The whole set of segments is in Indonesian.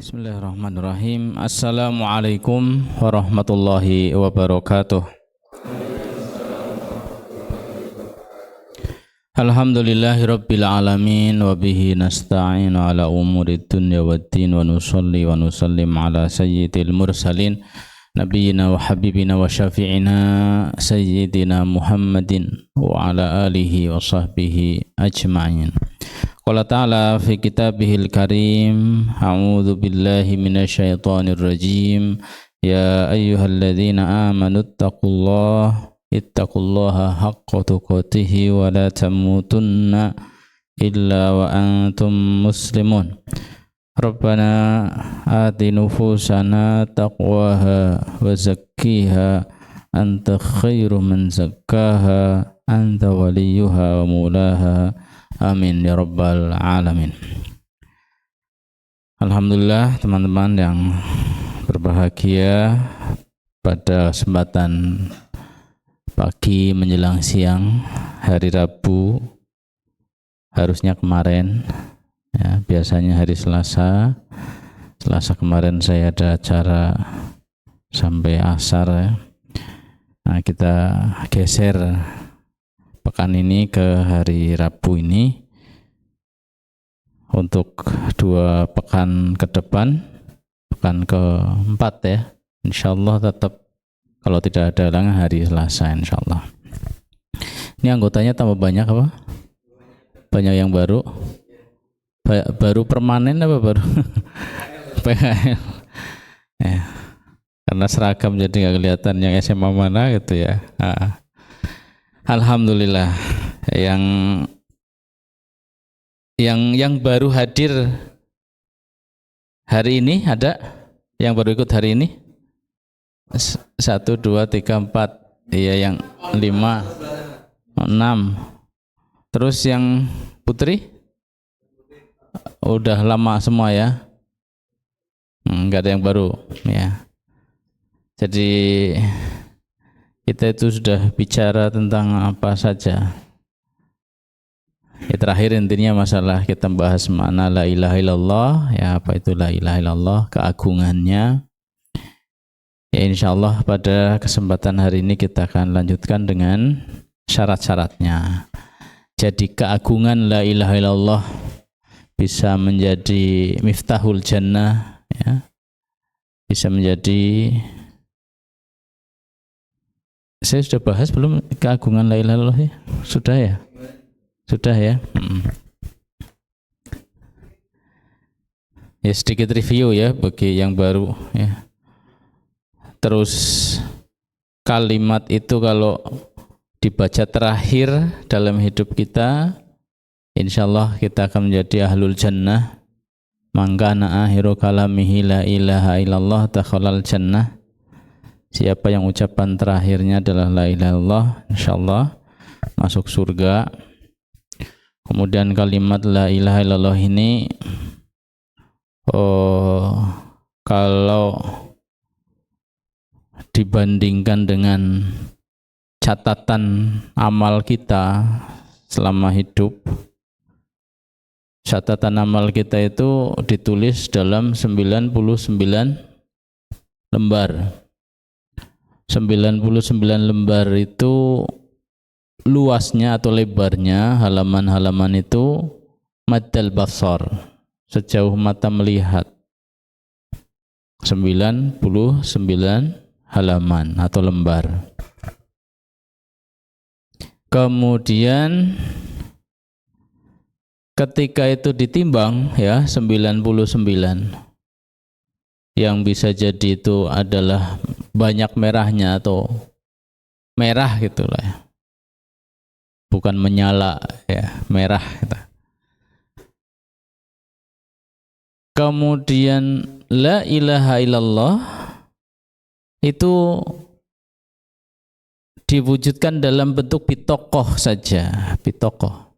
Bismillahirrahmanirrahim. Assalamualaikum warahmatullahi wabarakatuh. Alhamdulillahirabbil alamin wa bihi nasta'inu ala umurid dunya waddin wa nusalli wa nusallim ala sayyidil mursalin nabiyyina wa habibina wa syafi'ina sayyidina Muhammadin wa ala alihi wa sahbihi ajma'in. Qala ta'ala fi kitabihil karim, a'udzu billahi minasyaitonir rajim, ya ayyuhalladzina amanu ittaqullaha haqqa tuqatih wa la tamutunna illa wa antum muslimun. Rabbana ati nufusana taqwaha wa zakkiha anta khairu man zakkaha anta waliyuha wa mulaha. Amin ya rabbal alamin. Alhamdulillah teman-teman yang berbahagia, pada kesempatan pagi menjelang siang hari Rabu, harusnya kemarin ya, biasanya hari Selasa kemarin saya ada acara sampai asar ya. Nah, kita geser pekan ini ke hari Rabu ini untuk 2 pekan ke depan, pekan keempat ya, insyaallah tetap kalau tidak ada halangan hari Selasa insyaallah. Ini anggotanya tambah banyak apa? Banyak yang baru? Baru permanen apa baru? PKL ya, karena seragam jadi nggak kelihatan yang SMA mana gitu ya. Alhamdulillah yang baru hadir hari ini ada yang baru ikut hari ini 1, 2, 3, 4 iya, yang 5, 6. Terus yang putri udah lama semua ya, nggak ada yang baru ya. Jadi kita itu sudah bicara tentang apa saja ya, terakhir intinya masalah kita bahas makna la ilaha illallah ya, apa itu la ilaha illallah, keagungannya ya. Insyaallah pada kesempatan hari ini kita akan lanjutkan dengan syarat-syaratnya. Jadi keagungan la ilaha illallah bisa menjadi miftahul jannah ya, bisa menjadi, saya sudah bahas belum keagungan la ilaha illallah ya? Sudah ya? Sudah ya? Ya sedikit review ya bagi yang baru ya. Terus kalimat itu kalau dibaca terakhir dalam hidup kita, insyaallah kita akan menjadi ahlul jannah. Mangkana akhiru kalamihi la ilaha illallah dakhalal jannah. Siapa yang ucapan terakhirnya adalah la ilaha illallah, insyaallah masuk surga. Kemudian kalimat la ilaha illallah ini kalau dibandingkan dengan catatan amal kita selama hidup, catatan amal kita itu ditulis dalam 99 lembar. 99 lembar itu luasnya atau lebarnya halaman-halaman itu maddal basar, sejauh mata melihat. 99 halaman atau lembar. Kemudian ketika itu ditimbang ya 99, yang bisa jadi itu adalah banyak merahnya atau merah gitulah ya, bukan menyala ya, merah gitu. Kemudian la ilaha illallah itu diwujudkan dalam bentuk bitokoh saja. Bitokoh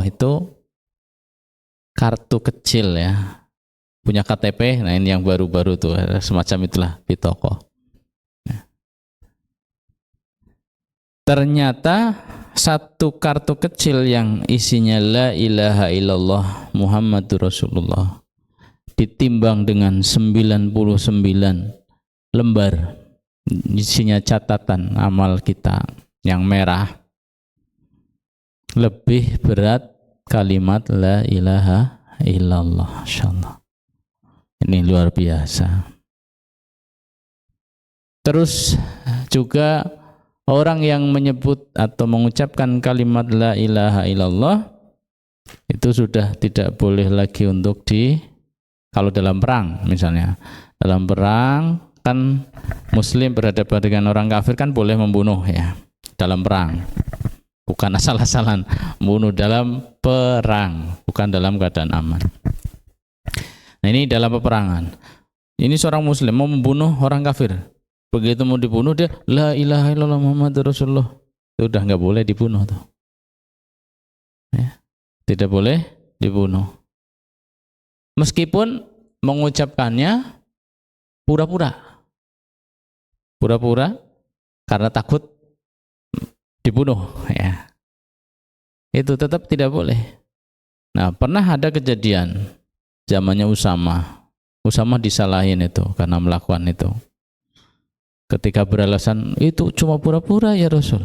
itu kartu kecil ya, punya KTP. Nah ini yang baru-baru tuh semacam itulah bitokoh. Ternyata satu kartu kecil yang isinya la ilaha illallah Muhammadur Rasulullah ditimbang dengan 99 lembar isinya catatan amal kita yang merah, lebih berat kalimat la ilaha illallah. Insyaallah ini luar biasa. Terus juga orang yang menyebut atau mengucapkan kalimat la ilaha illallah itu sudah tidak boleh lagi untuk kalau dalam perang misalnya. Dalam perang kan muslim berhadapan dengan orang kafir kan boleh membunuh ya dalam perang. Bukan asal-asalan membunuh dalam perang, bukan dalam keadaan aman. Nah ini dalam peperangan. Ini seorang muslim mau membunuh orang kafir. Begitu mau dibunuh dia la ilaha illallah Muhammadur Rasulullah. Itu udah nggak boleh dibunuh tuh. Ya, tidak boleh dibunuh. Meskipun mengucapkannya pura-pura. Pura-pura karena takut dibunuh ya. Itu tetap tidak boleh. Nah, pernah ada kejadian zamannya Usama. Usama disalahin itu karena melakukan itu. Ketika beralasan itu cuma pura-pura ya Rasul.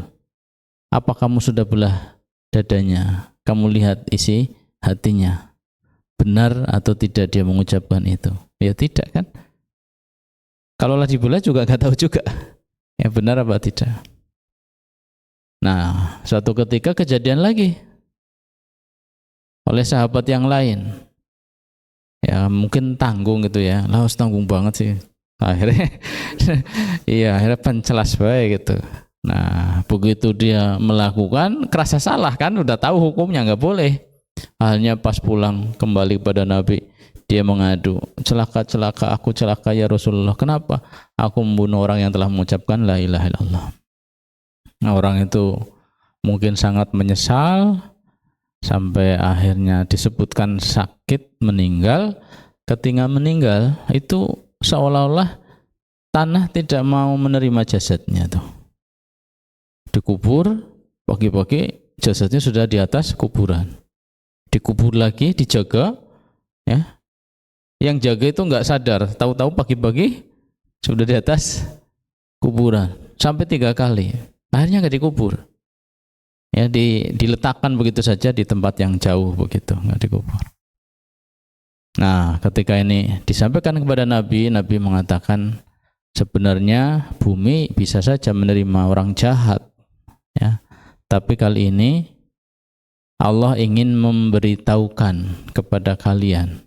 Apa kamu sudah belah dadanya? Kamu lihat isi hatinya. Benar atau tidak dia mengucapkan itu? Ya tidak kan? Kalaulah dibelah juga nggak tahu juga. Ya benar apa tidak? Nah, suatu ketika kejadian lagi oleh sahabat yang lain. Ya mungkin tanggung gitu ya. Lah tanggung banget sih. Akhirnya iya akhirnya pencelas baik gitu. Nah begitu dia melakukan kerasa salah kan, udah tahu hukumnya nggak boleh. Akhirnya pas pulang kembali pada Nabi, dia mengadu, celaka aku celaka ya Rasulullah. Kenapa? Aku membunuh orang yang telah mengucapkan la ilaha illallah. Nah, orang itu mungkin sangat menyesal sampai akhirnya disebutkan sakit meninggal. Ketika meninggal itu seolah-olah tanah tidak mau menerima jasadnya tuh. Dikubur, pagi-pagi jasadnya sudah di atas kuburan. Dikubur lagi, dijaga, ya. Yang jaga itu nggak sadar, tahu-tahu pagi-pagi sudah di atas kuburan sampai 3 kali. Akhirnya nggak dikubur. Ya, diletakkan begitu saja di tempat yang jauh begitu, nggak dikubur. Nah, ketika ini disampaikan kepada Nabi, Nabi mengatakan sebenarnya bumi bisa saja menerima orang jahat, ya. Tapi kali ini Allah ingin memberitahukan kepada kalian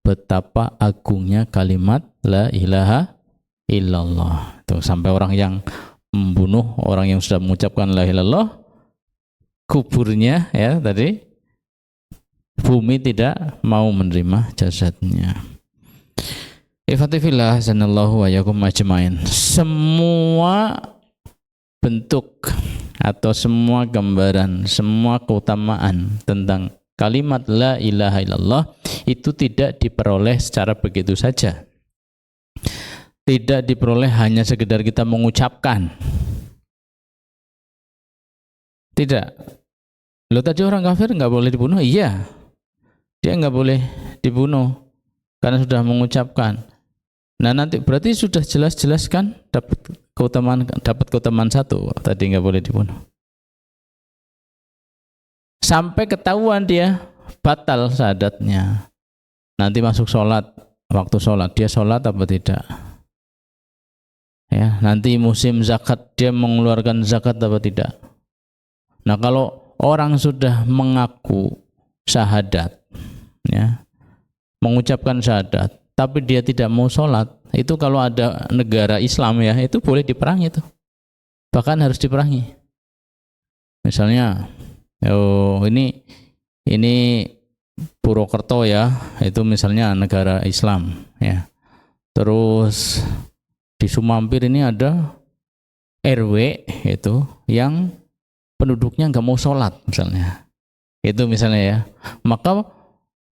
betapa agungnya kalimat la ilaha illallah. Tuh, sampai orang yang membunuh orang yang sudah mengucapkan la ilaha illallah, kuburnya ya tadi bumi tidak mau menerima jasadnya. Ifatifillah sanallahu wa yakum ajmain. Semua bentuk atau semua gambaran, semua keutamaan tentang kalimat la ilaha illallah itu tidak diperoleh secara begitu saja. Tidak diperoleh hanya sekedar kita mengucapkan. Tidak. Loh tadi orang kafir nggak boleh dibunuh? Iya. Dia nggak boleh dibunuh karena sudah mengucapkan. Nah nanti berarti sudah jelas-jelas kan dapat keutamaan satu, tadi nggak boleh dibunuh. Sampai ketahuan dia batal syahadatnya. Nanti masuk sholat, waktu sholat dia sholat apa tidak? Ya, nanti musim zakat dia mengeluarkan zakat apa tidak? Nah kalau orang sudah mengaku syahadat, ya, mengucapkan syahadat, tapi dia tidak mau sholat, itu kalau ada negara Islam ya, itu boleh diperangi itu. Bahkan harus diperangi. Misalnya, ini Purwokerto ya, itu misalnya negara Islam ya. Terus di Sumampir ini ada RW itu yang penduduknya nggak mau sholat misalnya. Itu misalnya ya. Maka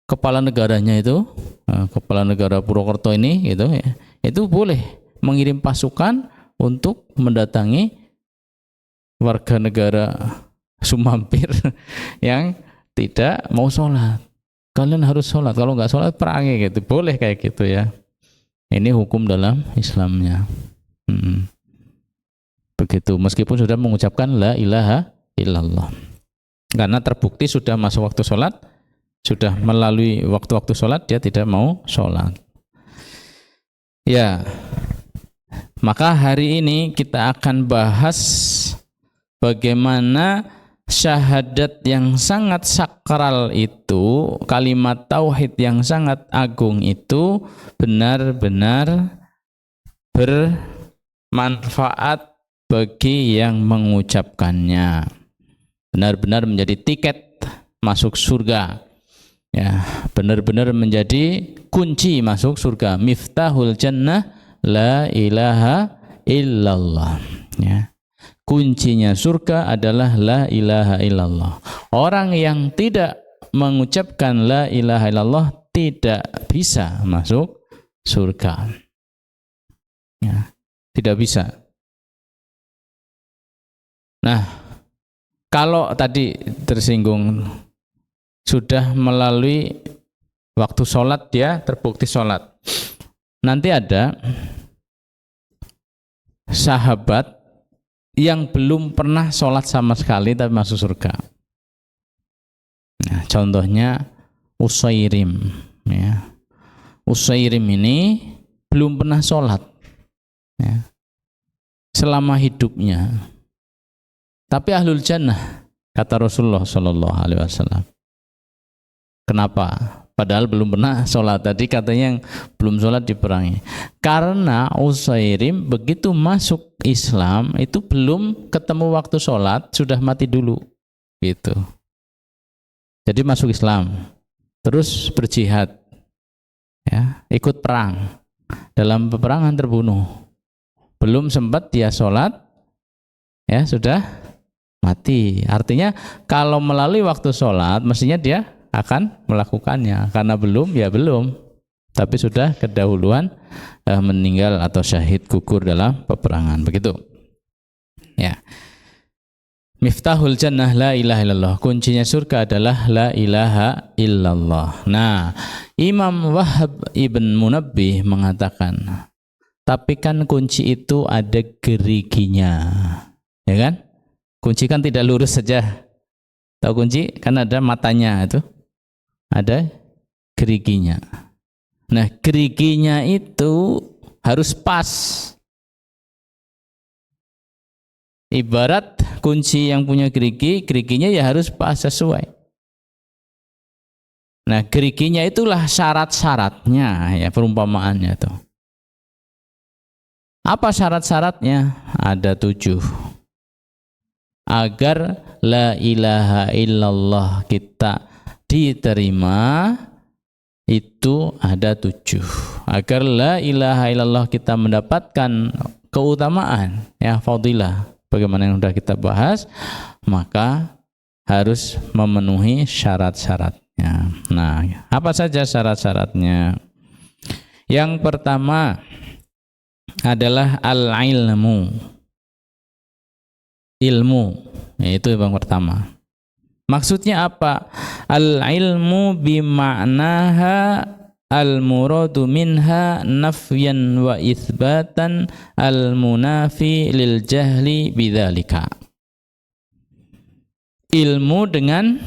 kepala negaranya itu, kepala negara Purwokerto ini gitu ya, itu boleh mengirim pasukan untuk mendatangi warga negara Sumampir yang tidak mau sholat. kalian harus sholat, kalau nggak sholat perangi gitu, boleh kayak gitu ya. Ini hukum dalam Islamnya. Begitu, meskipun sudah mengucapkan la ilaha illallah, karena terbukti sudah masuk waktu sholat, sudah melalui waktu-waktu sholat, dia tidak mau sholat. Ya, maka hari ini kita akan bahas bagaimana syahadat yang sangat sakral itu, kalimat tauhid yang sangat agung itu benar-benar bermanfaat bagi yang mengucapkannya, benar-benar menjadi tiket masuk surga. Ya, benar-benar menjadi kunci masuk surga. Miftahul jannah la ilaha illallah. Ya. Kuncinya surga adalah la ilaha illallah. Orang yang tidak mengucapkan la ilaha illallah tidak bisa masuk surga. Ya, tidak bisa. Nah, kalau tadi tersinggung sudah melalui waktu sholat, dia terbukti sholat. Nanti ada sahabat yang belum pernah sholat sama sekali tapi masuk surga. Nah, contohnya Usairim. Ya. Usairim ini belum pernah sholat ya, selama hidupnya. Tapi ahlul jannah, kata Rasulullah SAW. Kenapa? Padahal belum pernah sholat. Tadi katanya yang belum sholat diperangi. Karena Usairim begitu masuk Islam itu belum ketemu waktu sholat, sudah mati dulu. Gitu. Jadi masuk Islam, terus berjihad, ya, ikut perang. Dalam peperangan terbunuh. Belum sempat dia sholat, ya sudah mati. Artinya kalau melalui waktu sholat, mestinya dia akan melakukannya, karena belum ya belum, tapi sudah kedahuluan meninggal atau syahid, gugur dalam peperangan. Begitu ya. Miftahul jannah la ilaha illallah, kuncinya surga adalah la ilaha illallah. Nah, Imam Wahab ibn Munabbih mengatakan, tapi kan kunci itu ada geriginya, ya kan? Kunci kan tidak lurus saja. Tahu kunci kan ada matanya, itu ada geriginya. Nah, geriginya itu harus pas. Ibarat kunci yang punya gerigi, geriginya ya harus pas, sesuai. Nah, geriginya itulah syarat-syaratnya, ya, perumpamaannya itu. Apa syarat-syaratnya? Ada 7. Agar la ilaha illallah kita diterima itu ada 7. Agar la ilaha illallah kita mendapatkan keutamaan, ya, fadilah, bagaimana yang sudah kita bahas, maka harus memenuhi syarat-syaratnya. Nah, apa saja syarat-syaratnya? Yang pertama adalah al-ilmu. Ilmu, yaitu yang pertama. Maksudnya apa? Al-ilmu bima'naha al-muradu minha nafyan wa itsbatan al-munafi lil jahli bidzalika. Ilmu dengan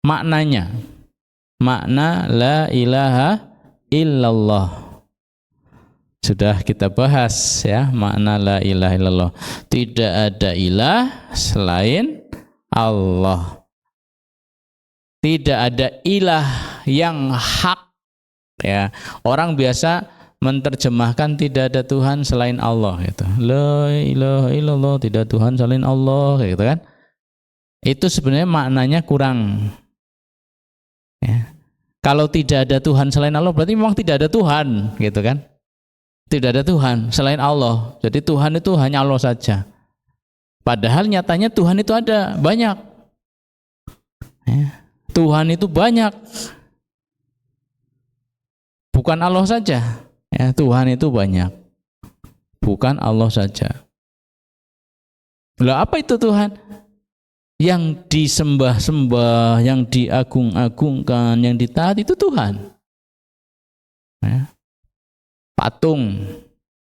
maknanya. Makna la ilaha illallah. Sudah kita bahas, ya, makna la ilaha illallah. Tidak ada ilah selain Allah. Tidak ada ilah yang hak, ya. Orang biasa menerjemahkan tidak ada Tuhan selain Allah, gitu. La ilaha illallah, tidak Tuhan selain Allah, gitu kan. Itu sebenarnya maknanya kurang, ya. Kalau tidak ada Tuhan selain Allah berarti memang tidak ada Tuhan, gitu kan. Tidak ada Tuhan selain Allah. Jadi Tuhan itu hanya Allah saja. Padahal nyatanya Tuhan itu ada banyak. Ya. Tuhan itu banyak. Bukan Allah saja. Ya, Tuhan itu banyak. Bukan Allah saja. Lah, apa itu Tuhan? Yang disembah-sembah, yang diagung-agungkan, yang ditaati itu Tuhan. Ya. Patung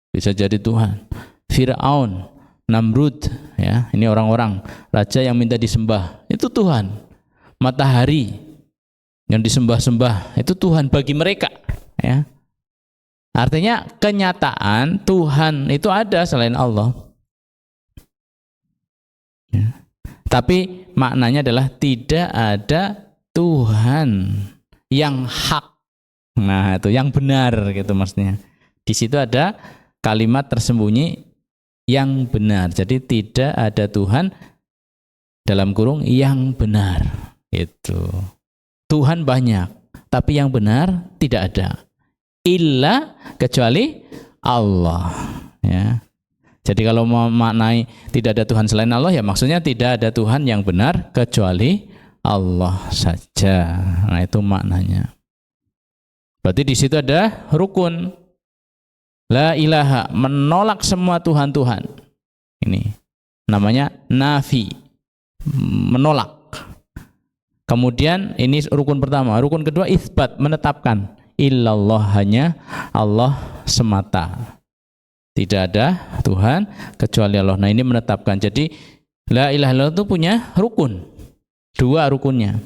bisa jadi Tuhan. Fir'aun, Namrud, ya, ini orang-orang raja yang minta disembah, itu Tuhan. Matahari yang disembah-sembah, itu Tuhan bagi mereka, ya. Artinya kenyataan Tuhan itu ada selain Allah. Ya. Tapi maknanya adalah tidak ada Tuhan yang hak. Nah, itu yang benar gitu maksudnya. Di situ ada kalimat tersembunyi yang benar. Jadi tidak ada Tuhan dalam kurung yang benar. Itu. Tuhan banyak, tapi yang benar tidak ada. Illa kecuali Allah, ya. Jadi kalau mau maknai tidak ada Tuhan selain Allah, ya maksudnya tidak ada Tuhan yang benar kecuali Allah saja. Nah, itu maknanya. Berarti di situ ada rukun. La ilaha, menolak semua Tuhan-Tuhan. Ini namanya nafi, menolak. Kemudian ini rukun pertama. Rukun kedua isbat, menetapkan. Illallah, hanya Allah semata. Tidak ada Tuhan kecuali Allah. Nah, ini menetapkan. Jadi la ilaha illallah itu punya rukun. Dua rukunnya.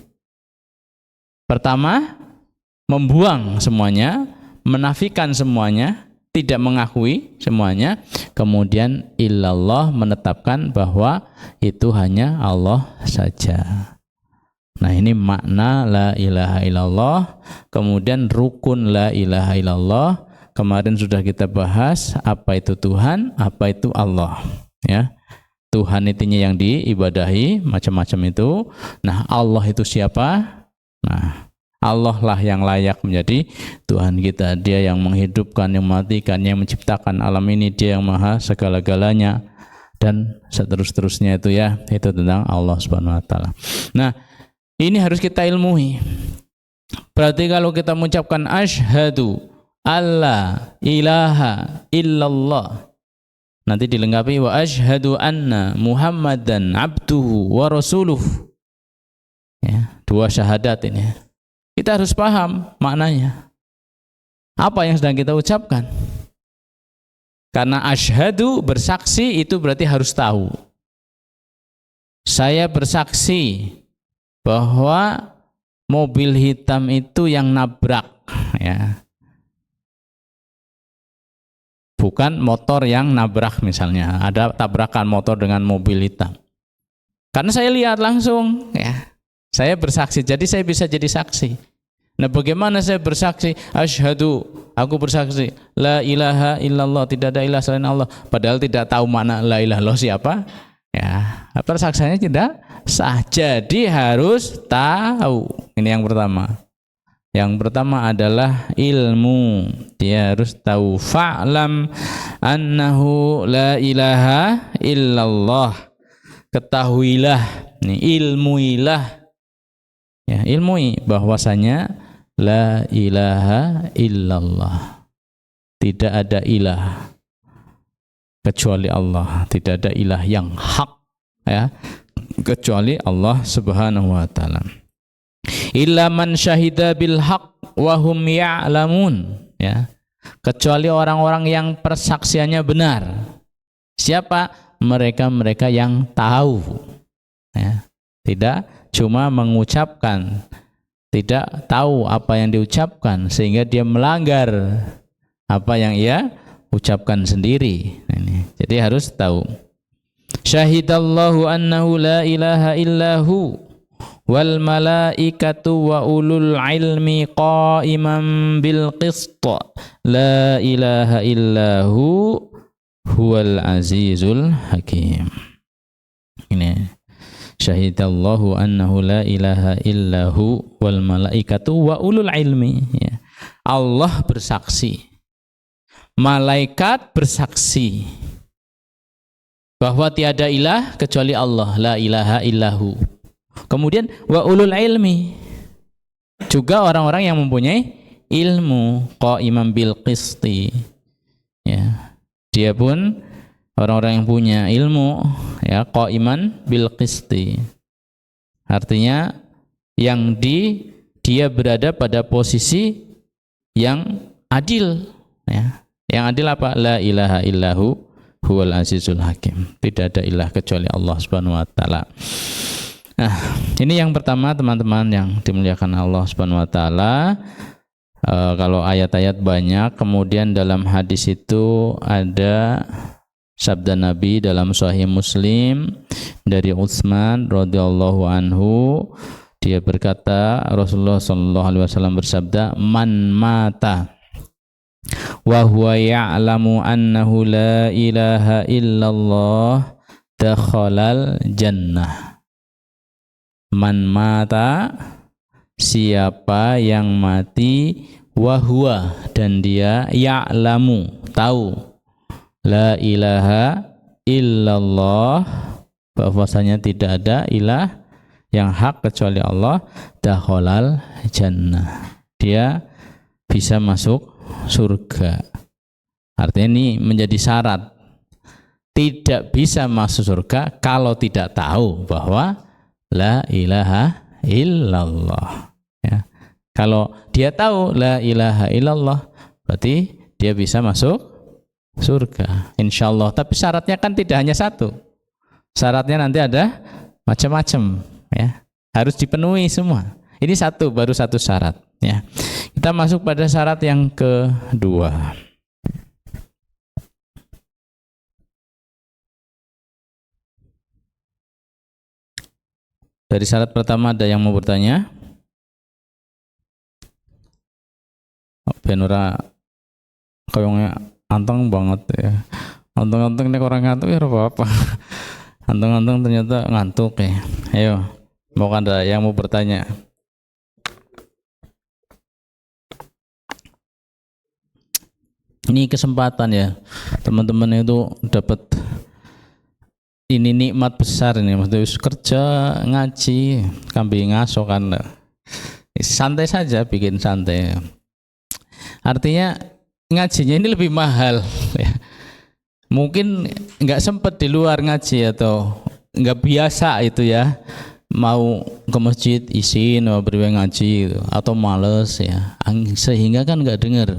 Pertama, membuang semuanya, menafikan semuanya, tidak mengakui semuanya. Kemudian illallah, menetapkan bahwa itu hanya Allah saja. Nah, ini makna la ilaha illallah. Kemudian rukun la ilaha illallah. Kemarin sudah kita bahas apa itu Tuhan, apa itu Allah, ya. Tuhan intinya yang diibadahi, macam-macam itu. Nah, Allah itu siapa? Nah, Allah lah yang layak menjadi Tuhan kita. Dia yang menghidupkan, yang mematikan, yang menciptakan alam ini. Dia yang maha segala-galanya. Dan seterus-terusnya itu, ya. Itu tentang Allah Subhanahu wa taala. Nah, ini harus kita ilmui. Berarti kalau kita mengucapkan asyhadu alla ilaha illallah, nanti dilengkapi wa asyhadu anna Muhammadan abduhu wa rasuluh. Ya, dua syahadat ini. Kita harus paham maknanya. Apa yang sedang kita ucapkan? Karena asyhadu, bersaksi, itu berarti harus tahu. Saya bersaksi bahwa mobil hitam itu yang nabrak, ya. Bukan motor yang nabrak misalnya. Ada tabrakan motor dengan mobil hitam. Karena saya lihat langsung, ya. Saya bersaksi, jadi saya bisa jadi saksi. Nah, bagaimana saya bersaksi? Asyhadu, aku bersaksi la ilaha illallah, tidak ada ilah selain Allah. Padahal tidak tahu makna la ilaha illallah siapa? Ya, persaksiannya tidak sah. Jadi harus tahu. Ini yang pertama. Yang pertama adalah ilmu. Dia harus tahu. Fa'lam annahu la ilaha illallah. Ketahuilah, ini ilmuilah. Ya, ilmui bahwasanya la ilaha illallah. Tidak ada ilah kecuali Allah. Tidak ada ilah yang hak, ya, kecuali Allah Subhanahu wa taala. Illa man syahida bil haq wa hum ya'lamun, ya. Kecuali orang-orang yang persaksiannya benar. Siapa? Mereka-mereka yang tahu, ya. Tidak cuma mengucapkan, tidak tahu apa yang diucapkan sehingga dia melanggar apa yang ia ucapkan sendiri. Ini. Jadi harus tahu. Syahidallahu annahu la ilaha illahu wal malaikatu wa ulul ilmi qa'iman bil qist la ilaha illahu huwal azizul hakim. Ini syahidallahu annahu la ilaha illahu wal malaikatu wa ulul ilmi, ya. Allah bersaksi, malaikat bersaksi bahwa tiada ilah kecuali Allah, la ilaha illahu. Kemudian wa ulul ilmi, juga orang-orang yang mempunyai ilmu, qa'iman bil qisti, ya. Dia pun orang-orang yang punya ilmu, ya, qa'iman bil qisti. Artinya dia berada pada posisi yang adil, ya. Yang adil apa? La ilaha illahu huwal azizul hakim. Tidak ada ilah kecuali Allah Subhanahu wa taala. Nah, ini yang pertama teman-teman yang dimuliakan Allah Subhanahu wa taala. Kalau ayat-ayat banyak, kemudian dalam hadis itu ada sabda Nabi dalam Sahih Muslim dari Utsman radhiyallahu anhu, dia berkata, Rasulullah sallallahu alaihi wasallam bersabda, man mata wa huwa ya'lamu annahu la ilaha illallah dakhalal jannah. Man mata, siapa yang mati, wahwa, dan dia, ya'lamu, tahu, la ilaha illallah, bahwasanya tidak ada ilah yang hak kecuali Allah, dakhalal jannah, dia bisa masuk surga. Artinya ini menjadi syarat. Tidak bisa masuk surga kalau tidak tahu bahwa la ilaha illallah, ya. Kalau dia tahu la ilaha illallah, berarti dia bisa masuk surga, insyaallah. Tapi syaratnya kan tidak hanya satu, syaratnya nanti ada macam-macam, ya. Harus dipenuhi semua. Ini baru satu syarat, ya. Kita masuk pada syarat yang kedua. Dari syarat pertama ada yang mau bertanya? Benora kayaknya anteng banget, ya. Anteng-anteng nih orang ngantuk ya apa-apa. Anteng-anteng ternyata ngantuk, ya. Ayo, mau ada yang mau bertanya? Ini kesempatan, ya. Teman-teman itu dapat ini nikmat besar ini, maksudnya kerja ngaji kambing ngaso kan, santai saja, bikin santai. Artinya ngajinya ini lebih mahal, ya. Mungkin nggak sempat di luar ngaji atau nggak biasa itu, ya, mau ke masjid isin mau beri ngaji gitu, atau males, ya, sehingga kan nggak dengar,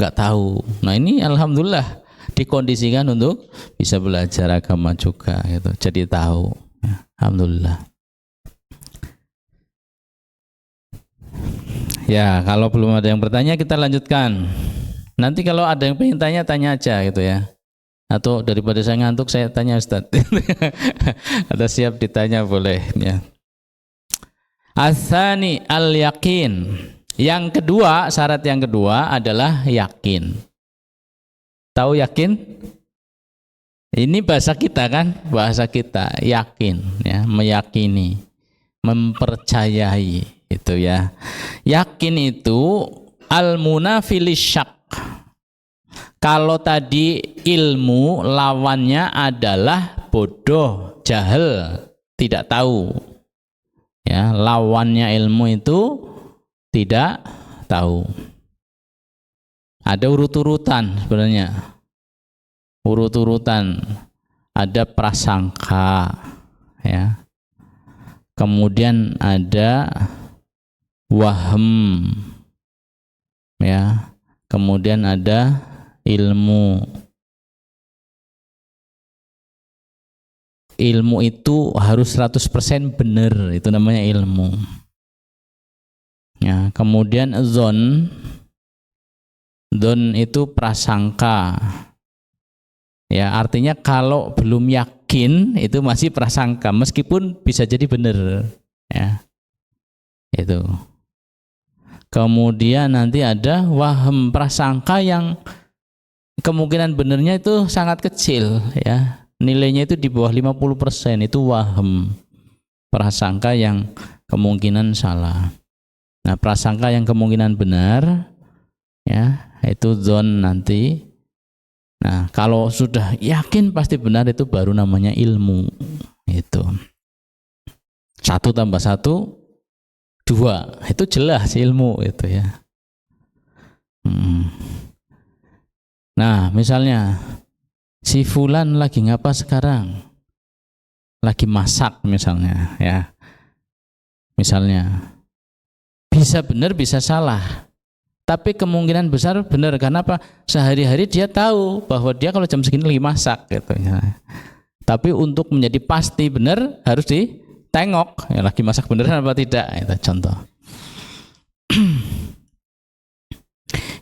nggak tahu. Nah ini alhamdulillah dikondisikan untuk bisa belajar agama juga, gitu. Jadi tahu, ya. Alhamdulillah. Ya, kalau belum ada yang bertanya kita lanjutkan. Nanti kalau ada yang pengen tanya, tanya aja, gitu, ya. Atau daripada saya ngantuk saya tanya Ustadz. Atau siap ditanya boleh, ya. Asani al yakin. Yang kedua, syarat yang kedua adalah yakin. Tahu yakin? Ini bahasa kita kan, bahasa kita, yakin, ya, meyakini, mempercayai, itu, ya. Yakin itu al-munafilis syak. Kalau tadi ilmu lawannya adalah bodoh, jahil, tidak tahu, ya, lawannya ilmu itu tidak tahu. Ada urut-urutan sebenarnya. Urut-urutan. Ada prasangka, ya. Kemudian ada wahm, ya. Kemudian ada ilmu. Ilmu itu harus 100% benar, itu namanya ilmu. Ya, kemudian zon itu prasangka, ya, artinya kalau belum yakin itu masih prasangka, meskipun bisa jadi benar, ya, itu. Kemudian nanti ada wahm, prasangka yang kemungkinan benarnya itu sangat kecil, ya, nilainya itu di bawah 50%, itu wahm, prasangka yang kemungkinan salah. Nah, prasangka yang kemungkinan benar, ya, itu zon nanti. Nah, kalau sudah yakin pasti benar, itu baru namanya ilmu. Itu 1 + 1 2, itu jelas ilmu itu, ya. Nah, misalnya si fulan lagi ngapa sekarang? Lagi masak misalnya, ya. misalnya. Bisa benar, bisa salah. Tapi kemungkinan besar benar, karena apa? Sehari-hari dia tahu bahwa dia kalau jam segini lagi masak gitu ya. Tapi untuk menjadi pasti benar harus ditengok ya, lagi masak beneran apa tidak. Itu contoh.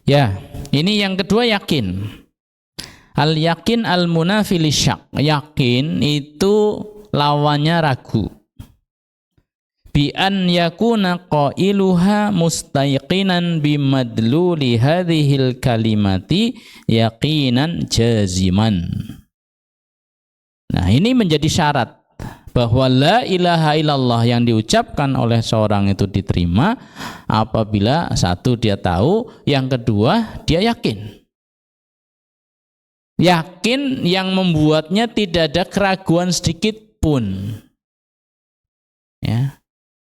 Ya, ini yang kedua yakin. Al yakin al munafil syak. Yakin itu lawannya ragu. Bi an yakuna qailuha mustayqinan bimadluli hadhil kalimati yaqinan jaziman. Nah, ini menjadi syarat bahwa la ilaha illallah yang diucapkan oleh seorang itu diterima apabila satu dia tahu, yang kedua dia yakin. Yakin yang membuatnya tidak ada keraguan sedikit pun. Ya.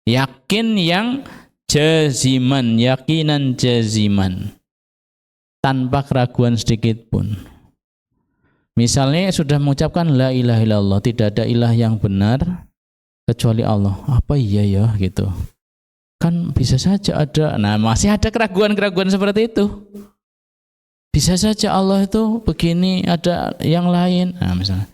Yakin yang jaziman, yakinan jaziman, tanpa keraguan sedikit pun. Misalnya sudah mengucapkan la ilaha illallah, tidak ada ilah yang benar kecuali Allah. Apa iya ya gitu? Kan bisa saja ada. Nah, masih ada keraguan-keraguan seperti itu. Bisa saja Allah itu begini, ada yang lain. Nah, misalnya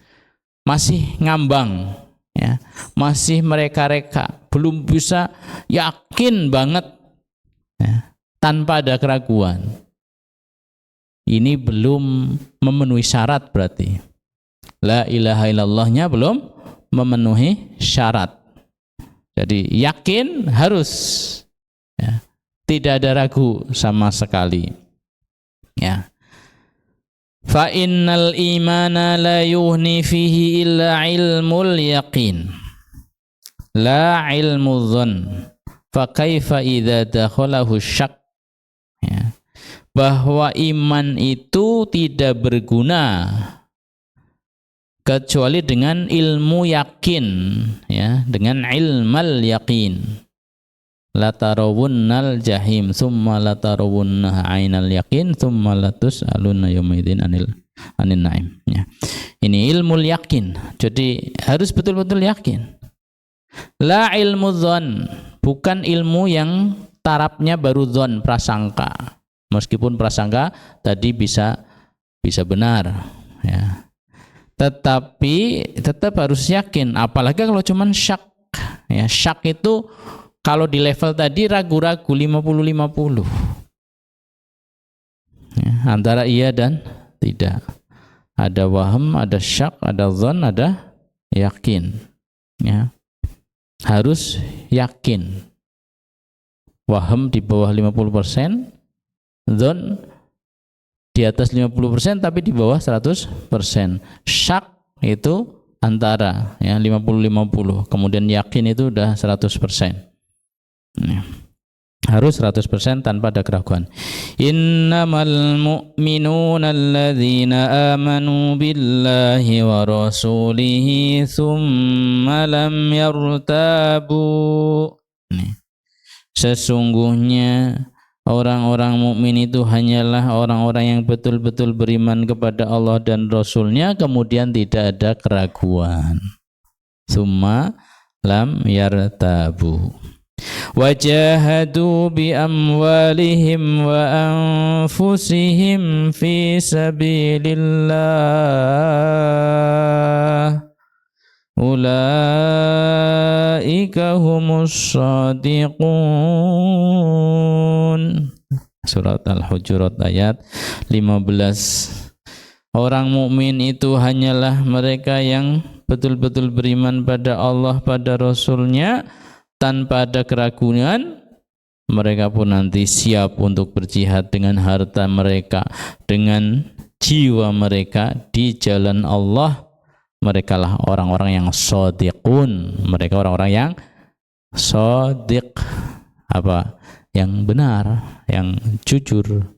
masih ngambang. Ya, masih mereka-reka, belum bisa yakin banget ya, tanpa ada keraguan. Ini belum memenuhi syarat berarti. La ilaha illallahnya belum memenuhi syarat. Jadi yakin harus ya, tidak ada ragu sama sekali. Ya. Fa innal imana la yuhni fihi illa ilmul yaqin la ilmu dzan fa kaifa idza dakhalahu syak. Ya. Bahwa iman itu tidak berguna kecuali dengan ilmu yakin, ya, dengan ilmal yaqin. La tarawunnal jahim summa la tarawunnaha ainal yaqin summa la tus'aluna yaumidzin anil naim. Ya. Ini ilmu yakin. Jadi harus betul-betul yakin. La ilmu dzan, bukan ilmu yang tarafnya baru dzan, prasangka. Meskipun prasangka tadi bisa benar, ya. Tetapi tetap harus yakin, apalagi kalau cuman syak. Ya, syak itu kalau di level tadi ragu-ragu 50-50 ya, antara iya dan tidak. Ada waham, ada syak, ada dzan, ada yakin. Ya. Harus yakin. Waham di bawah 50%, dzan di atas 50% tapi di bawah 100%. Syak itu antara ya 50-50. Kemudian yakin itu udah 100%. Harus 100% tanpa ada keraguan. Innamal mu'minuna alladzina amanu billahi wa rasulihi thumma lam yartabu. Sesungguhnya orang-orang mukmin itu hanyalah orang-orang yang betul-betul beriman kepada Allah dan Rasulnya, kemudian tidak ada keraguan. Thumma lam yartabu. Wajahadu bi amwalihim wa anfusihim fi sabilillah ulaika humus shadiqun. Surat Al-Hujurat ayat 15. Orang mukmin itu hanyalah mereka yang betul-betul beriman pada Allah, pada Rasulnya, tanpa ada keraguan. Mereka pun nanti siap untuk berjihad dengan harta mereka, dengan jiwa mereka di jalan Allah. Mereka lah orang-orang yang shadiqun. Mereka orang-orang yang shadiq, apa? Yang benar, yang jujur.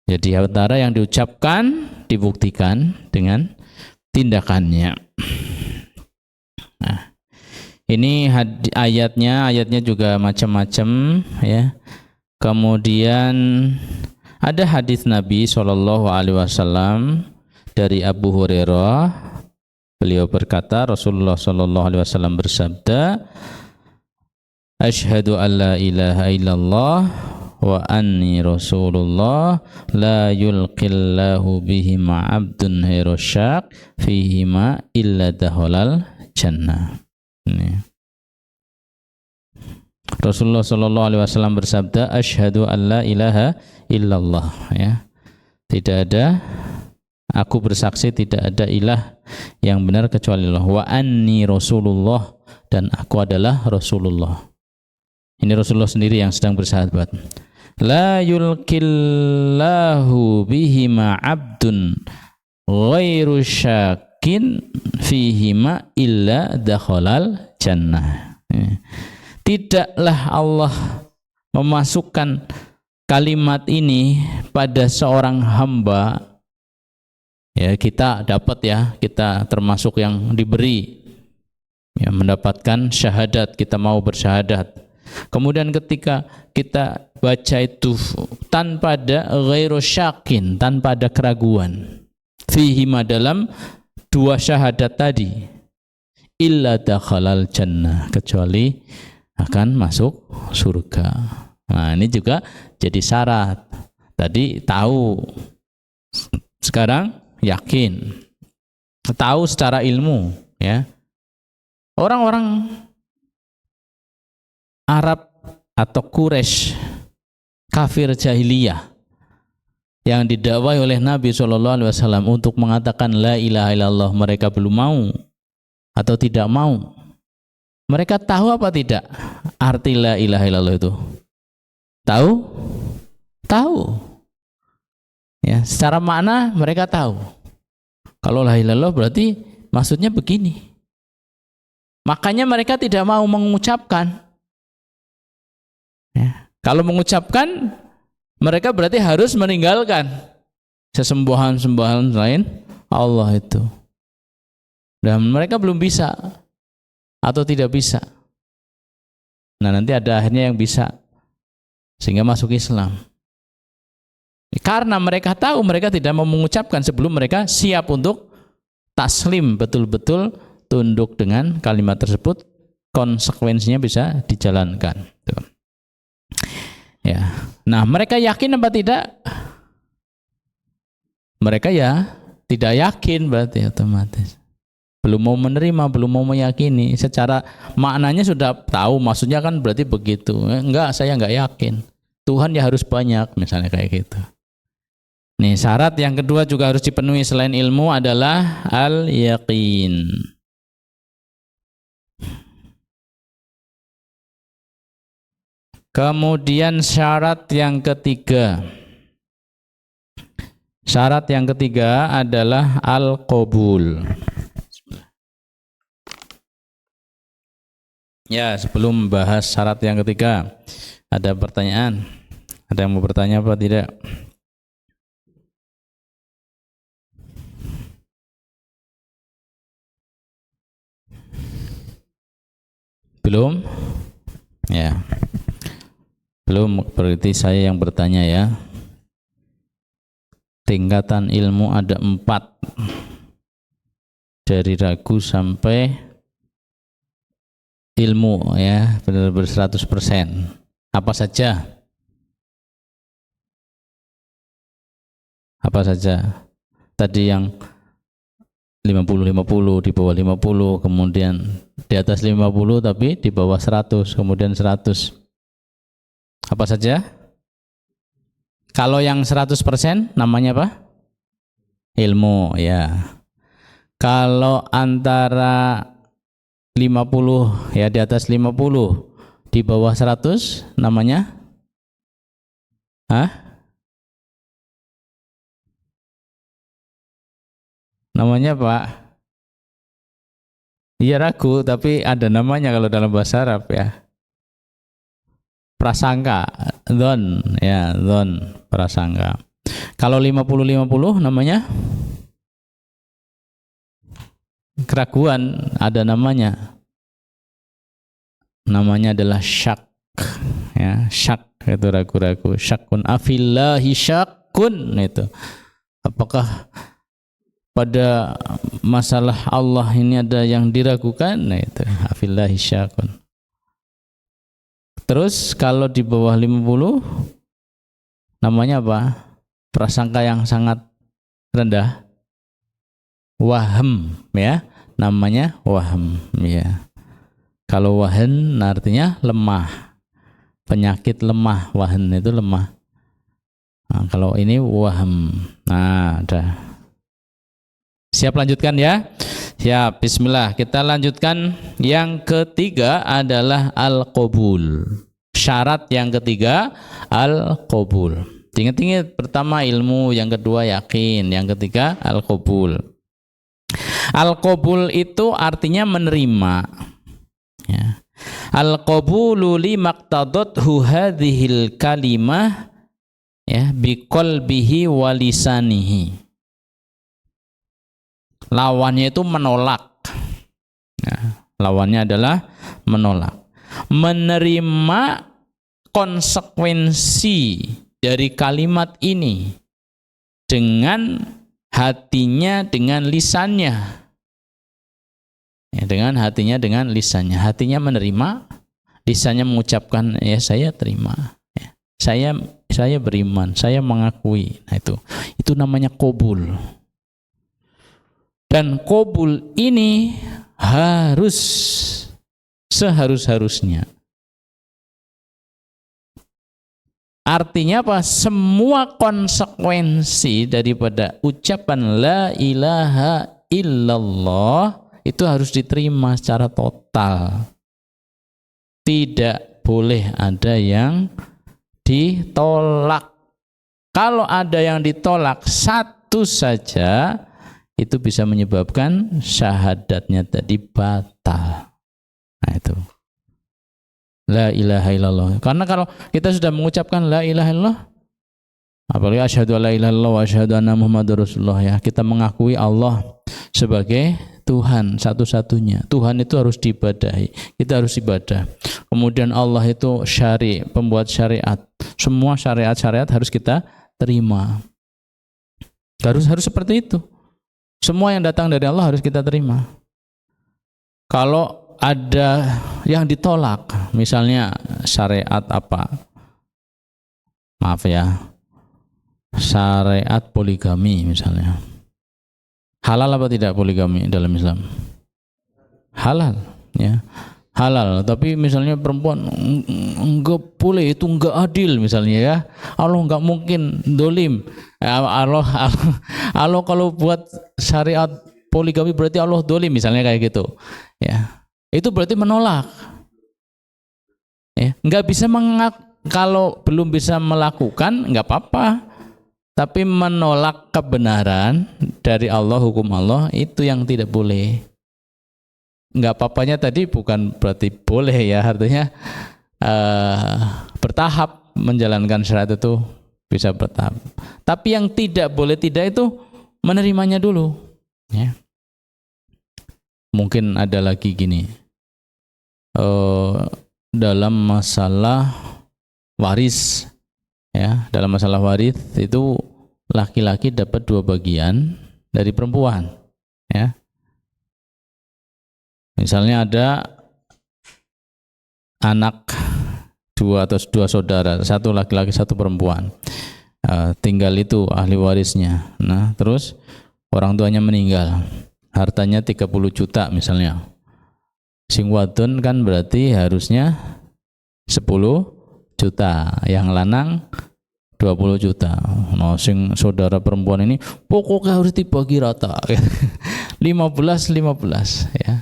Jadi antara yang diucapkan dibuktikan dengan tindakannya. Nah, ini ayatnya juga macam-macam ya. Kemudian ada hadis Nabi SAW dari Abu Hurairah. Beliau berkata, Rasulullah SAW bersabda, asyhadu an la ilaha illallah wa anni rasulullah la yulqillahu bihima abdun hirosyak fihima illa daholal jannah. Ini. Rasulullah sallallahu alaihi wasallam bersabda, asyhadu an la ilaha illallah, ya. Tidak ada, aku bersaksi tidak ada ilah yang benar kecuali Allah, wa anni rasulullah, dan aku adalah Rasulullah. Ini Rasulullah sendiri yang sedang bersahabat. La yulqillahu bihima abdun ghairu syakin fihima illa dakhalal jannah. Tidaklah Allah memasukkan kalimat ini pada seorang hamba, ya, kita dapat, ya, kita termasuk yang diberi, ya, mendapatkan syahadat, kita mau bersyahadat. Kemudian ketika kita baca itu tanpa ada ghairu syakin, tanpa ada keraguan, fihima, dalam dua syahadat tadi, illa dakhalal jannah, kecuali akan masuk surga. Nah, ini juga jadi syarat. Tadi tahu, sekarang yakin, tahu secara ilmu, ya. Orang-orang Arab atau Quraisy kafir jahiliyah yang didakwai oleh Nabi SAW untuk mengatakan la ilaha illallah, mereka belum mau atau tidak mau. Mereka tahu apa tidak arti la ilaha illallah itu? Tahu? Tahu. Ya, secara makna mereka tahu. Kalau la ilaha illallah berarti maksudnya begini. Makanya mereka tidak mau mengucapkan. Ya. Kalau mengucapkan, mereka berarti harus meninggalkan sesembahan-sembahan lain Allah itu. Dan mereka belum bisa atau tidak bisa. Nah, nanti ada akhirnya yang bisa, sehingga masuk Islam. Karena mereka tahu, mereka tidak mau mengucapkan sebelum mereka siap untuk taslim, betul-betul tunduk dengan kalimat tersebut, konsekuensinya bisa dijalankan. Tuh. Ya. Nah, mereka yakin apa tidak? Mereka ya tidak yakin, berarti otomatis belum mau menerima, belum mau meyakini. Secara maknanya sudah tahu, maksudnya kan berarti begitu. Enggak, saya enggak yakin. Tuhan ya harus banyak, misalnya kayak gitu. Nih, syarat yang kedua juga harus dipenuhi selain ilmu adalah al-yaqin. Kemudian syarat yang ketiga adalah al-qabul. Ya, sebelum membahas syarat yang ketiga, ada pertanyaan? Ada yang mau bertanya apa tidak? Belum? Ya. Belum, berarti saya yang bertanya, ya. Tingkatan ilmu ada 4, dari ragu sampai ilmu, ya, benar-benar 100%. Apa saja? Apa saja? Tadi yang 50-50, di bawah 50, kemudian di atas 50 tapi di bawah 100, kemudian 100. Apa saja? Kalau yang 100% namanya apa? Ilmu, ya. Kalau antara 50, ya, di atas 50, di bawah 100 namanya? Namanya Pak? Iya, ragu, tapi ada namanya kalau dalam bahasa Arab, ya. Prasangka, dzon, ya, dzon, prasangka. Kalau 50-50 namanya keraguan, ada namanya. Namanya adalah syak, ya, syak itu ragu-ragu. Syakun afillahi syakun, itu. Apakah pada masalah Allah ini ada yang diragukan? Nah, itu afillahi syakun. Terus kalau di bawah 50 namanya apa? Prasangka yang sangat rendah. Wahm, ya. Namanya wahm, ya. Kalau wahan artinya lemah. Penyakit lemah, wahan itu lemah. Nah, kalau ini wahm. Nah, ada. Siap lanjutkan ya? Siap, bismillah. Kita lanjutkan. Yang ketiga adalah al-qabul. Syarat yang ketiga al-qabul. Ingat-ingat, pertama ilmu, yang kedua yakin, yang ketiga al-qabul. Al-qabul itu artinya menerima. Ya. Al-qabulu limaktadothu hadhil kalimah ya biqalbihi wa lisanihi. Lawannya itu menolak. Ya, lawannya adalah menolak. Menerima konsekuensi dari kalimat ini dengan hatinya, dengan lisannya. Ya, dengan hatinya, dengan lisannya. Hatinya menerima, lisannya mengucapkan, ya saya terima. Ya, saya beriman, saya mengakui. Nah, itu namanya qabul. Dan qabul ini harus seharus-harusnya. Artinya apa? Semua konsekuensi daripada ucapan la ilaha illallah itu harus diterima secara total. Tidak boleh ada yang ditolak. Kalau ada yang ditolak satu saja, itu bisa menyebabkan syahadatnya tadi batal. Nah itu. La ilaha illallah. Karena kalau kita sudah mengucapkan la ilaha illallah, apalagi asyhadu alla ilaha illallah wa asyhadu anna muhammadar rasulullah, ya, kita mengakui Allah sebagai Tuhan satu-satunya. Tuhan itu harus diibadahi. Kita harus ibadah. Kemudian Allah itu pembuat syariat. Semua syariat-syariat harus kita terima. Harus seperti itu. Semua yang datang dari Allah harus kita terima. Kalau ada yang ditolak, misalnya syariat apa? Maaf ya. Syariat poligami misalnya. Halal apa tidak poligami dalam Islam? Halal, ya. Halal, tapi misalnya perempuan enggak boleh, itu enggak adil misalnya, ya. Allah enggak mungkin dolim. Allah kalau buat syariat poligami berarti Allah dolim misalnya kayak gitu. Ya. Itu berarti menolak. Ya, enggak bisa kalau belum bisa melakukan enggak apa-apa. Tapi menolak kebenaran dari Allah, hukum Allah, itu yang tidak boleh. Enggak apa-apanya tadi bukan berarti boleh, ya, artinya bertahap menjalankan syariat itu bisa bertahap. Tapi yang tidak boleh tidak itu menerimanya dulu. Ya. Mungkin ada lagi gini, dalam masalah waris. Ya, dalam masalah waris itu laki-laki dapat 2 bagian dari perempuan. Ya. Misalnya ada anak 2 atau 2 saudara, 1 laki-laki 1 perempuan. Tinggal itu ahli warisnya. Nah, terus orang tuanya meninggal. Hartanya 30 juta misalnya. Sing wadon kan berarti harusnya 10 juta, yang lanang 20 juta. Nah, sing saudara perempuan ini pokoknya harus dibagi rata. 15 ya.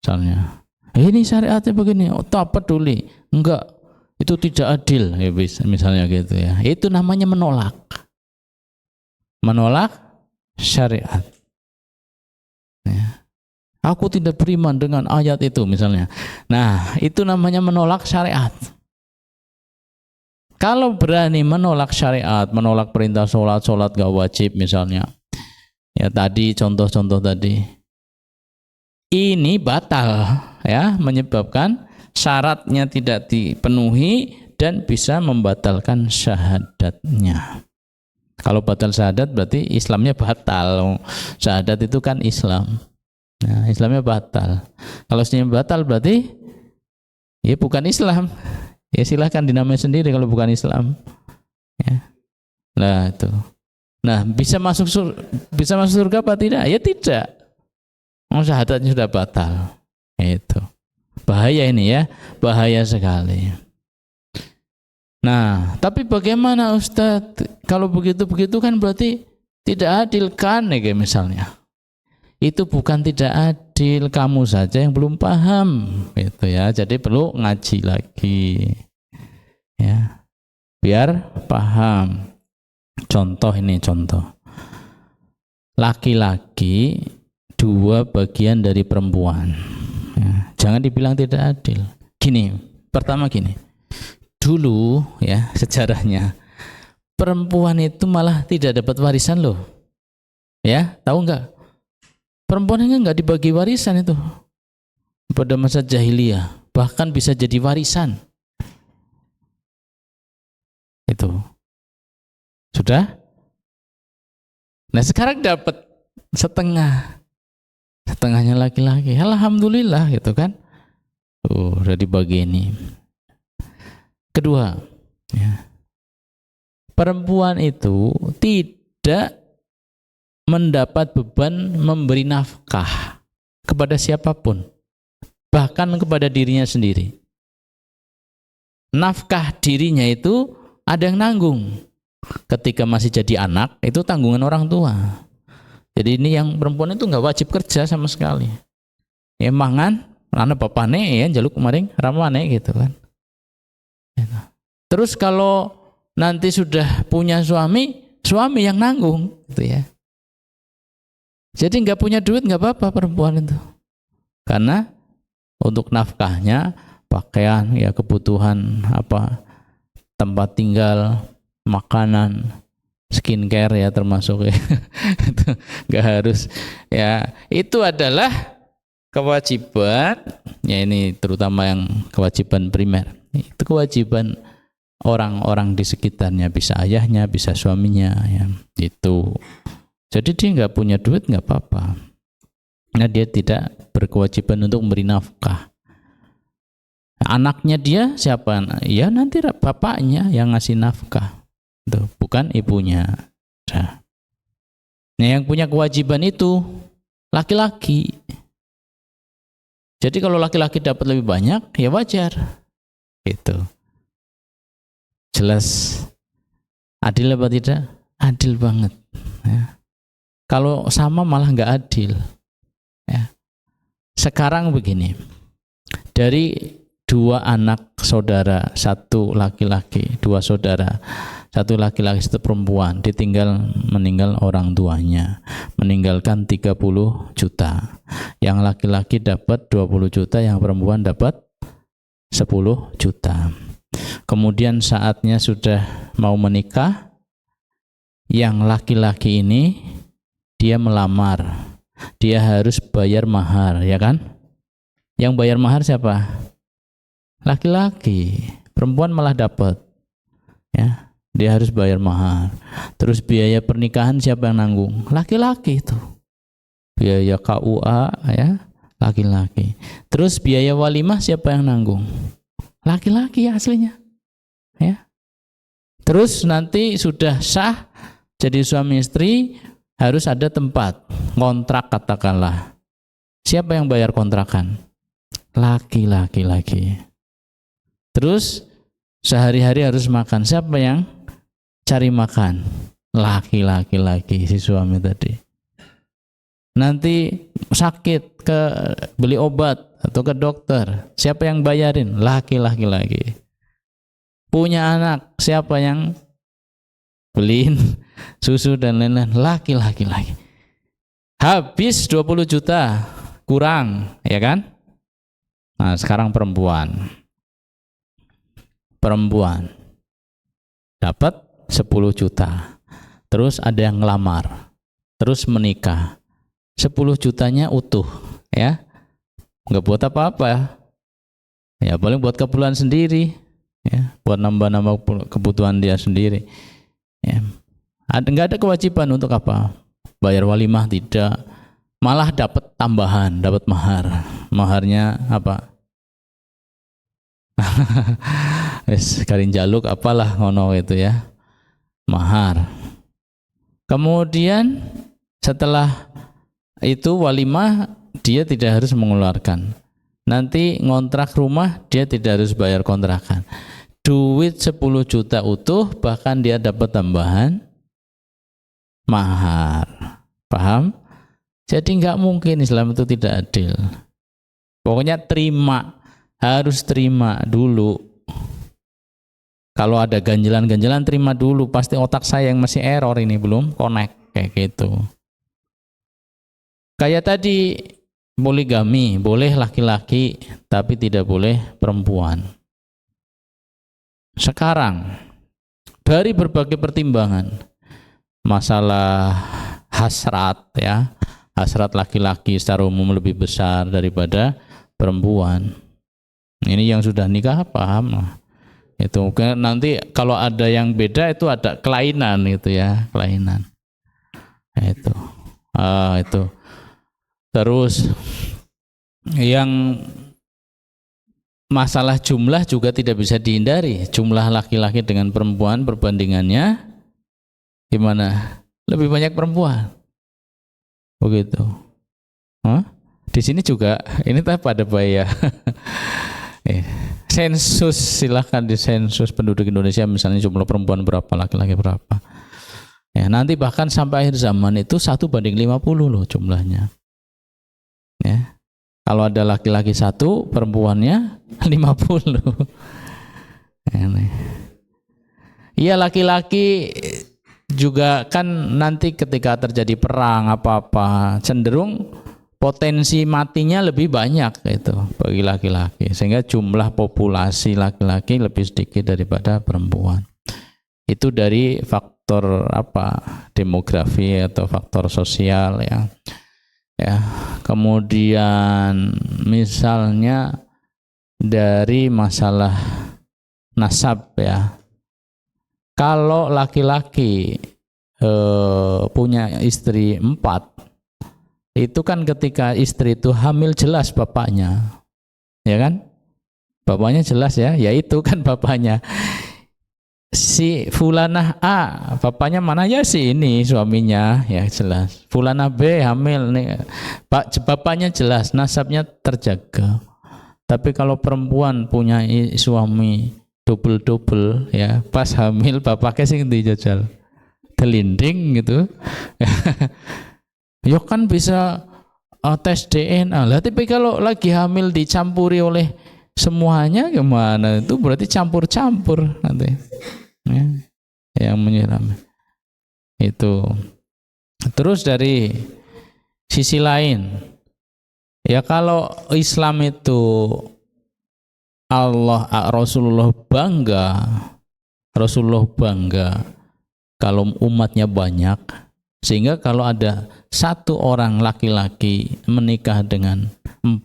Misalnya, ini syariatnya begini, tak peduli. Enggak, itu tidak adil, ya, misalnya gitu, ya. Itu namanya menolak. Menolak syariat. Ya. Aku tidak beriman dengan ayat itu misalnya. Nah, itu namanya menolak syariat. Kalau berani menolak syariat, menolak perintah sholat gak wajib misalnya, ya tadi contoh-contoh tadi, ini batal, ya, menyebabkan syaratnya tidak dipenuhi dan bisa membatalkan syahadatnya. Kalau batal syahadat berarti Islamnya batal. Syahadat itu kan Islam. Nah, Islamnya batal. Kalau Islamnya batal berarti ya bukan Islam. Ya silahkan dinamai sendiri kalau bukan Islam. Ya. Nah itu. Nah bisa masuk surga apa tidak? Ya tidak. Syahadatnya sudah batal. Itu bahaya ini ya, bahaya sekali. Nah, tapi bagaimana Ustadz? Kalau begitu kan berarti tidak adil kan, ya misalnya. Itu bukan tidak adil, kamu saja yang belum paham, gitu ya. Jadi perlu ngaji lagi, ya, biar paham. Contoh ini contoh. Laki-laki 2 bagian dari perempuan. Ya, jangan dibilang tidak adil. Gini, pertama gini. Dulu ya sejarahnya perempuan itu malah tidak dapat warisan loh. Ya, tahu nggak? Perempuan ini nggak dibagi warisan itu pada masa jahiliyah, bahkan bisa jadi warisan. Itu sudah. Nah sekarang dapat setengahnya laki-laki. Alhamdulillah gitu kan. Udah dibagi ini. Kedua, ya, perempuan itu tidak mendapat beban memberi nafkah kepada siapapun, bahkan kepada dirinya sendiri. Nafkah dirinya itu ada yang nanggung. Ketika masih jadi anak, itu tanggungan orang tua. Jadi ini yang perempuan itu nggak wajib kerja sama sekali. Ya mangan, anak bapaknya ya jaluk kemarin ramane gitu kan. Terus kalau nanti sudah punya suami yang nanggung gitu ya. Jadi nggak punya duit nggak apa-apa perempuan itu, karena untuk nafkahnya, pakaian, ya kebutuhan apa, tempat tinggal, makanan, skincare ya termasuk ya, itu nggak harus ya. Itu adalah kewajiban, ya ini terutama yang kewajiban primer. Itu kewajiban orang-orang di sekitarnya, bisa ayahnya, bisa suaminya, ya itu. Jadi dia nggak punya duit nggak apa-apa. Nah dia tidak berkewajiban untuk memberi nafkah. Anaknya dia siapa? Ya nanti bapaknya yang ngasih nafkah, tuh, bukan ibunya. Nah yang punya kewajiban itu laki-laki. Jadi kalau laki-laki dapat lebih banyak, ya wajar. Itu jelas adil apa tidak? Adil banget ya. Kalau sama malah nggak adil ya. Sekarang begini, dari 2 anak saudara, 1 laki-laki, 2 saudara, 1 laki-laki 1 perempuan, meninggal orang tuanya, meninggalkan 30 juta. Yang laki-laki dapat 20 juta, yang perempuan dapat 10 juta. Kemudian saatnya sudah mau menikah, yang laki-laki ini dia melamar, dia harus bayar mahar, ya kan? Yang bayar mahar siapa? Laki-laki. Perempuan malah dapat, ya, dia harus bayar mahar. Terus biaya pernikahan siapa yang nanggung? Laki-laki itu. Biaya KUA ya, laki-laki. Terus biaya walimah siapa yang nanggung? Laki-laki ya aslinya, ya. Terus nanti sudah sah jadi suami istri, harus ada tempat kontrak katakanlah. Siapa yang bayar kontrakan? Laki-laki lagi. Terus sehari-hari harus makan. Siapa yang cari makan? Laki-laki lagi, si suami tadi. Nanti sakit, ke beli obat atau ke dokter, siapa yang bayarin? Laki-laki lagi. Punya anak, siapa yang beliin susu dan lain-lain? Laki-laki lagi. Habis 20 juta kurang, ya kan? Nah sekarang perempuan dapat 10 juta, terus ada yang ngelamar, terus menikah, 10 jutanya utuh, ya, nggak buat apa-apa, ya paling buat keperluan sendiri, ya, buat nambah-nambah kebutuhan dia sendiri, ya. Nggak ada kewajiban untuk apa, bayar walimah tidak, malah dapat tambahan, dapat mahar. Maharnya apa? wis garing jaluk apalah ngono itu ya, mahar. Kemudian setelah itu walimah dia tidak harus mengeluarkan. Nanti ngontrak rumah dia tidak harus bayar kontrakan. Duit 10 juta utuh bahkan dia dapat tambahan mahar. Paham? Jadi nggak mungkin Islam itu tidak adil. Pokoknya terima, harus terima dulu. Kalau ada ganjelan-ganjelan terima dulu, pasti otak saya yang masih error ini belum connect kayak gitu. Kayak tadi poligami, boleh laki-laki tapi tidak boleh perempuan. Sekarang dari berbagai pertimbangan, masalah hasrat ya, hasrat laki-laki secara umum lebih besar daripada perempuan. Ini yang sudah nikah paham lah. Itu nanti kalau ada yang beda itu ada kelainan gitu ya, kelainan. Itu. Itu. Terus yang masalah jumlah juga tidak bisa dihindari. Jumlah laki-laki dengan perempuan perbandingannya gimana? Lebih banyak perempuan. Begitu. Di sini juga ini pada bahaya. Sensus, silahkan di sensus penduduk Indonesia misalnya jumlah perempuan berapa, laki-laki berapa. Ya, nanti bahkan sampai akhir zaman itu 1:50 loh jumlahnya. Ya. Kalau ada laki-laki 1, perempuannya 50. Iya, laki-laki juga kan nanti ketika terjadi perang apa-apa cenderung potensi matinya lebih banyak itu bagi laki-laki, sehingga jumlah populasi laki-laki lebih sedikit daripada perempuan. Itu dari faktor apa? Demografi atau faktor sosial ya. Ya. Kemudian misalnya dari masalah nasab ya. Kalau laki-laki punya istri 4, itu kan ketika istri itu hamil jelas bapaknya, ya kan? Bapaknya jelas ya, yaitu kan bapaknya. Si Fulanah A, bapaknya mana ya si ini suaminya, ya jelas. Fulanah B hamil nih, bapaknya jelas, nasabnya terjaga. Tapi kalau perempuan punya suami double ya, pas hamil bapaknya sing dijajal, telinding gitu. Ya kan bisa tes DNA lah, tapi kalau lagi hamil dicampuri oleh semuanya gimana? Itu berarti campur-campur nanti ya, yang menyiram itu. Terus dari sisi lain ya, kalau Islam itu Rasulullah bangga kalau umatnya banyak, sehingga kalau ada 1 orang laki-laki menikah dengan 4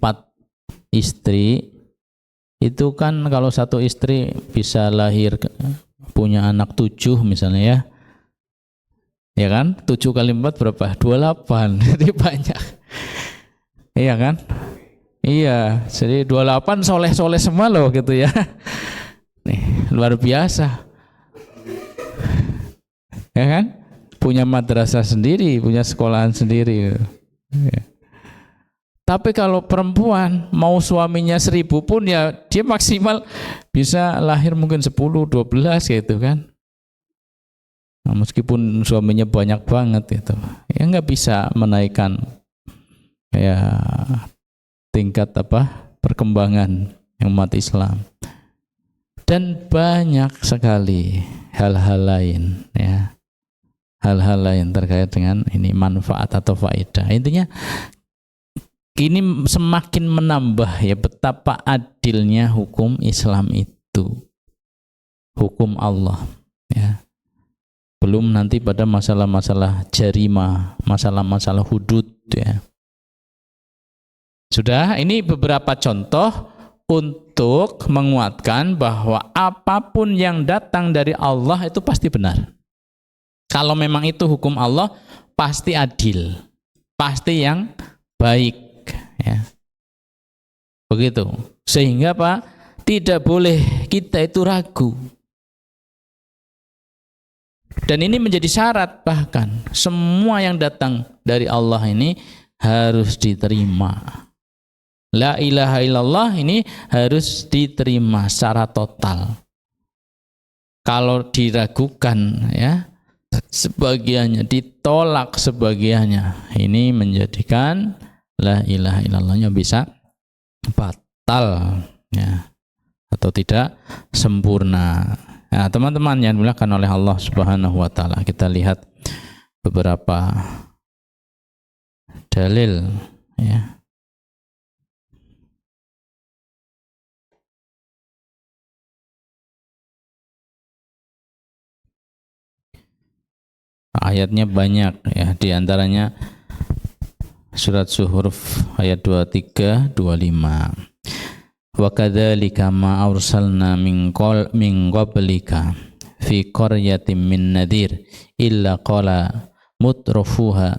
istri, itu kan kalau 1 istri bisa lahir punya anak 7 misalnya ya. Ya kan? 7 kali 4 berapa? 28. Jadi banyak. Iya kan? Iya, jadi 28 soleh-soleh semua loh gitu ya. Nih, luar biasa. Ya kan? Punya madrasah sendiri, punya sekolahan sendiri. Ya. Tapi kalau perempuan mau suaminya 1000 pun ya dia maksimal bisa lahir mungkin 10, 12 gitu kan. Nah, meskipun suaminya banyak banget itu, ya nggak bisa menaikkan ya tingkat perkembangan yang umat Islam. Dan banyak sekali hal-hal lain ya. Hal-hal lain terkait dengan ini manfaat atau faedah. Intinya ini semakin menambah ya betapa adilnya hukum Islam itu, hukum Allah ya. Belum nanti pada masalah-masalah jarimah, masalah-masalah hudud ya. Sudah, ini beberapa contoh untuk menguatkan bahwa apapun yang datang dari Allah itu pasti benar. Kalau memang itu hukum Allah, pasti adil, pasti yang baik, ya. Begitu. Sehingga Tidak boleh kita itu ragu. Dan ini menjadi syarat, bahkan semua yang datang dari Allah ini harus diterima. La ilaha illallah ini harus diterima secara total. Kalau diragukan ya sebagiannya, ditolak sebagiannya, ini menjadikan la ilaha illallahnya bisa batal ya, atau tidak sempurna. Nah, teman-teman yang dimuliakan oleh Allah Subhanahu wa taala, kita lihat beberapa dalil ya. Ayatnya banyak ya, di antaranya surat Zuhruf ayat 23 25. Wa kadzalika ma arsalna min qablika fi qaryatin min nadhir illa qala mutrafuha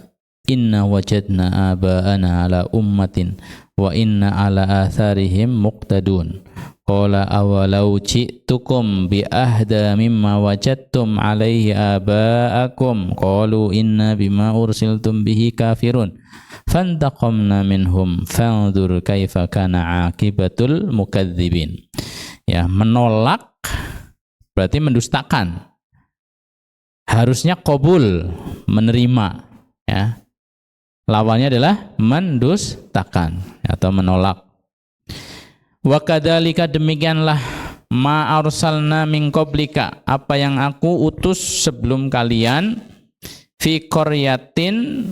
inna wajadna aba'ana ala ummatin wa inna ala atharihim muqtadun. Qala awalau ji'tukum bi ahda mimma wajadtum alaihi aba'akum qalu inna bima ursiltum bihi kafirun fantaqamna minhum fanzur kaifa kana akibatul mukadzibin. Ya, menolak berarti mendustakan. Harusnya qabul, menerima ya. Lawannya adalah mendustakan atau menolak. Wa kadzalika, demikianlah ma arsalna min qablika, apa yang aku utus sebelum kalian, fi qaryatin,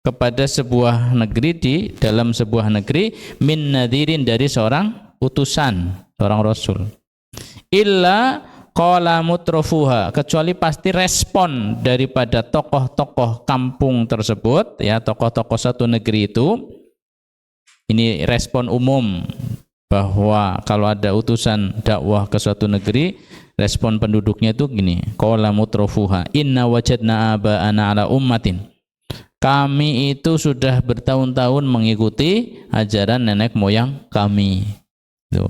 kepada sebuah negeri, di dalam sebuah negeri, min nadhirin, dari seorang utusan, seorang rasul, illa qala mutrafuha, kecuali pasti respon daripada tokoh-tokoh kampung tersebut ya, tokoh-tokoh satu negeri itu, ini respon umum bahwa kalau ada utusan dakwah ke suatu negeri, respon penduduknya itu gini, qala mutrafuha inna wajadna aba'ana ala ummatin, kami itu sudah bertahun-tahun mengikuti ajaran nenek moyang kami. Tuh.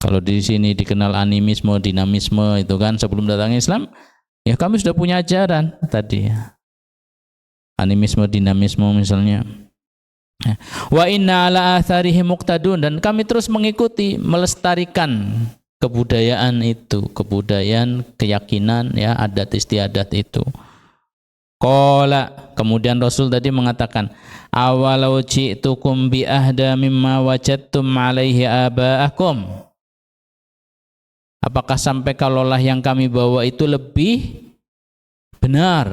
Kalau di sini dikenal animisme, dinamisme, itu kan sebelum datangnya Islam, ya kami sudah punya ajaran tadi. Animisme, dinamisme misalnya. Wa inna ala atharihim muqtadun, dan kami terus mengikuti, melestarikan kebudayaan itu, kebudayaan, keyakinan ya, adat istiadat itu. Qala, kemudian Rasul tadi mengatakan, awalau ji'tukum bi ahda mimma wajadtum alaihi aba'akum, apakah sampai kalaulah yang kami bawa itu lebih benar,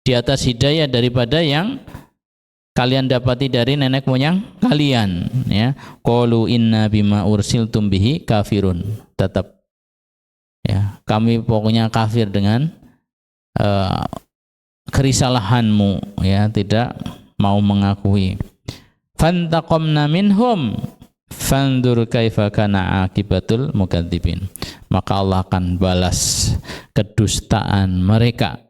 di atas hidayah daripada yang kalian dapati dari nenek moyang kalian ya. Qalu inna bima ursiltum bihi kafirun, tetap ya, kami pokoknya kafir dengan kerisalahanmu ya, tidak mau mengakui. Fantaqamna minhum fandur kaifa kana akibatul mukadzibin, maka Allah akan balas kedustaan mereka.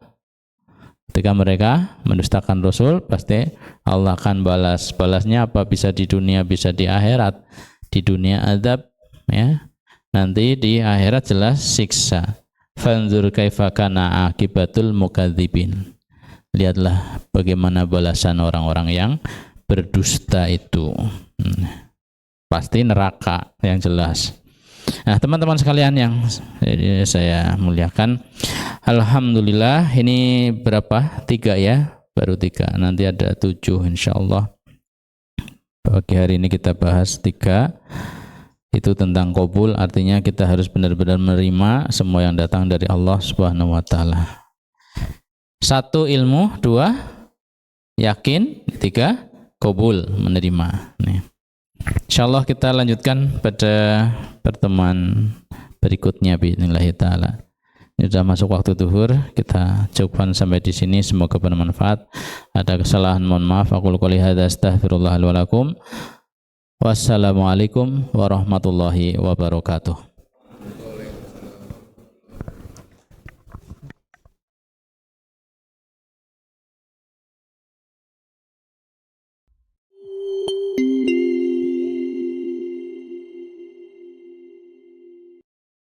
Ketika mereka mendustakan Rasul, pasti Allah akan balas. Balasnya apa? Bisa di dunia, bisa di akhirat. Di dunia azab ya, nanti di akhirat jelas siksa. Fanzur kaifa kana akibatul mukadzibin, lihatlah bagaimana balasan orang-orang yang berdusta itu. Pasti neraka yang jelas. Nah, teman-teman sekalian yang saya muliakan, alhamdulillah ini berapa? 3 ya, baru 3. Nanti ada 7 insyaallah. Pagi hari ini kita bahas 3. Itu tentang qabul, artinya kita harus benar-benar menerima semua yang datang dari Allah Subhanahu wa taala. 1 ilmu, 2 yakin, 3 qabul, menerima. Nih. Insyaallah kita lanjutkan pada pertemuan berikutnya biidznillah taala. Ini sudah masuk waktu zuhur, kita cukupkan sampai di sini, semoga bermanfaat. Ada kesalahan mohon maaf. Aku qouli hadza astaghfirullah wa lakum. Wassalamualaikum warahmatullahi wabarakatuh.